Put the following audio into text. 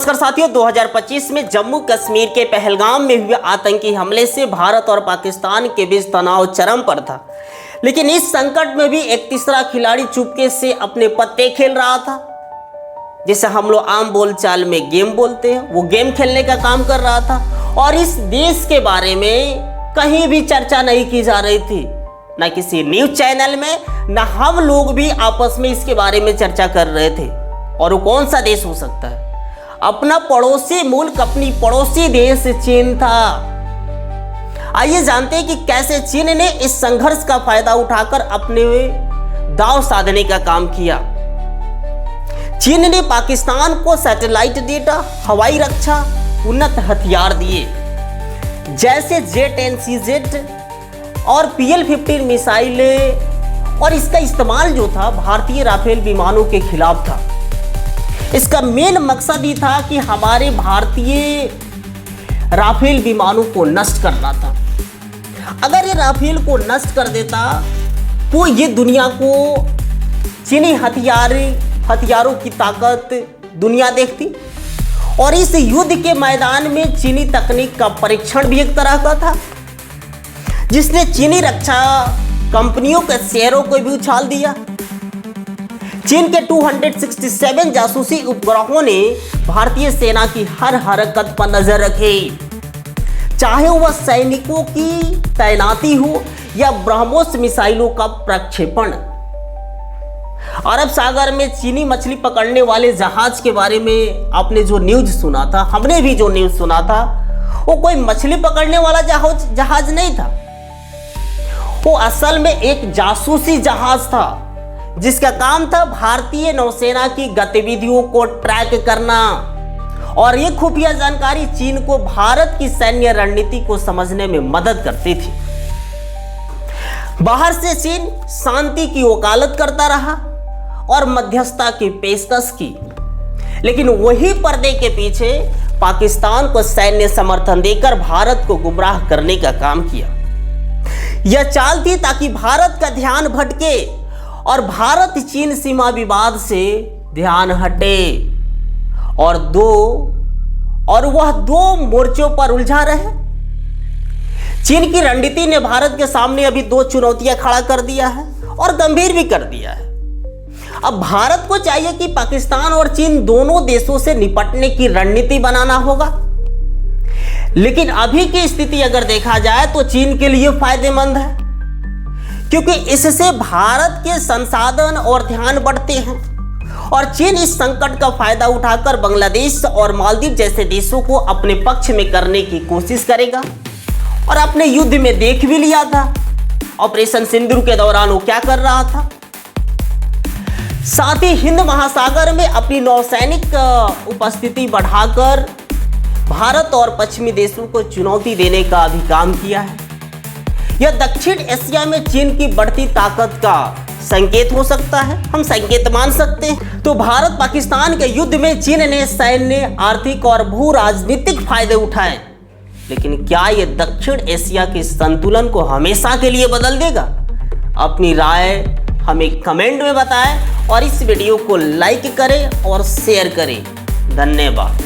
नमस्कार साथियों, 2025 में जम्मू कश्मीर के पहलगाम में हुए आतंकी हमले से भारत और पाकिस्तान के बीच तनाव चरम पर था। लेकिन इस संकट में भी एक तीसरा खिलाड़ी चुपके से अपने पत्ते खेल रहा था, जिसे हम लोग आम बोलचाल में गेम बोलते हैं। वो गेम खेलने का काम कर रहा था और इस देश के बारे में कहीं भी चर्चा नहीं की जा रही थी, ना किसी न्यूज चैनल में, ना हम लोग भी आपस में इसके बारे में चर्चा कर रहे थे। और वो कौन सा देश हो सकता है? अपना पड़ोसी मुल्क, अपनी पड़ोसी देश चीन था। आइए जानते हैं कि कैसे चीन ने इस संघर्ष का फायदा उठाकर अपने दांव साधने का काम किया। चीन ने पाकिस्तान को सैटेलाइट डेटा, हवाई रक्षा, उन्नत हथियार दिए, जैसे Z-10CZ और PL-15 मिसाइलें, और इसका इस्तेमाल जो था भारतीय राफेल विमानों के खिलाफ था। इसका मेन मकसद ही था कि हमारे भारतीय राफेल विमानों को नष्ट करना था। अगर ये राफेल को नष्ट कर देता तो ये दुनिया को चीनी हथियारों की ताकत दुनिया देखती, और इस युद्ध के मैदान में चीनी तकनीक का परीक्षण भी एक तरह का था, जिसने चीनी रक्षा कंपनियों के शेयरों को भी उछाल दिया। चीन के 267 जासूसी उपग्रहों ने भारतीय सेना की हर हरकत पर नजर रखी, चाहे वह सैनिकों की तैनाती हो या ब्रह्मोस मिसाइलों का प्रक्षेपण। अरब सागर में चीनी मछली पकड़ने वाले जहाज के बारे में आपने जो न्यूज सुना था, हमने भी जो न्यूज सुना था, वो कोई मछली पकड़ने वाला जहाज नहीं था। वो असल में एक जासूसी जहाज था, जिसका काम था भारतीय नौसेना की गतिविधियों को ट्रैक करना, और ये खुफिया जानकारी चीन को भारत की सैन्य रणनीति को समझने में मदद करती थी। बाहर से चीन शांति की वकालत करता रहा और मध्यस्थता की पेशकश की, लेकिन वही पर्दे के पीछे पाकिस्तान को सैन्य समर्थन देकर भारत को गुमराह करने का काम किया। यह चाल थी ताकि भारत का ध्यान भटके और भारत चीन सीमा विवाद से ध्यान हटे, और वह दो मोर्चों पर उलझा रहे। चीन की रणनीति ने भारत के सामने अभी दो चुनौतियां खड़ा कर दिया है, और गंभीर भी कर दिया है। अब भारत को चाहिए कि पाकिस्तान और चीन दोनों देशों से निपटने की रणनीति बनाना होगा। लेकिन अभी की स्थिति अगर देखा जाए तो चीन के लिए फायदेमंद है, क्योंकि इससे भारत के संसाधन और ध्यान बढ़ते हैं, और चीन इस संकट का फायदा उठाकर बांग्लादेश और मालदीव जैसे देशों को अपने पक्ष में करने की कोशिश करेगा। और अपने युद्ध में देख भी लिया था, ऑपरेशन सिंदूर के दौरान वो क्या कर रहा था। साथ ही हिंद महासागर में अपनी नौसैनिक उपस्थिति बढ़ाकर भारत और पश्चिमी देशों को चुनौती देने का भी काम किया है। यह दक्षिण एशिया में चीन की बढ़ती ताकत का संकेत हो सकता है, हम संकेत मान सकते हैं। तो भारत पाकिस्तान के युद्ध में चीन ने सैन्य, आर्थिक और भू राजनीतिक फायदे उठाए, लेकिन क्या यह दक्षिण एशिया के संतुलन को हमेशा के लिए बदल देगा? अपनी राय हमें कमेंट में बताएं, और इस वीडियो को लाइक करें और शेयर करें। धन्यवाद।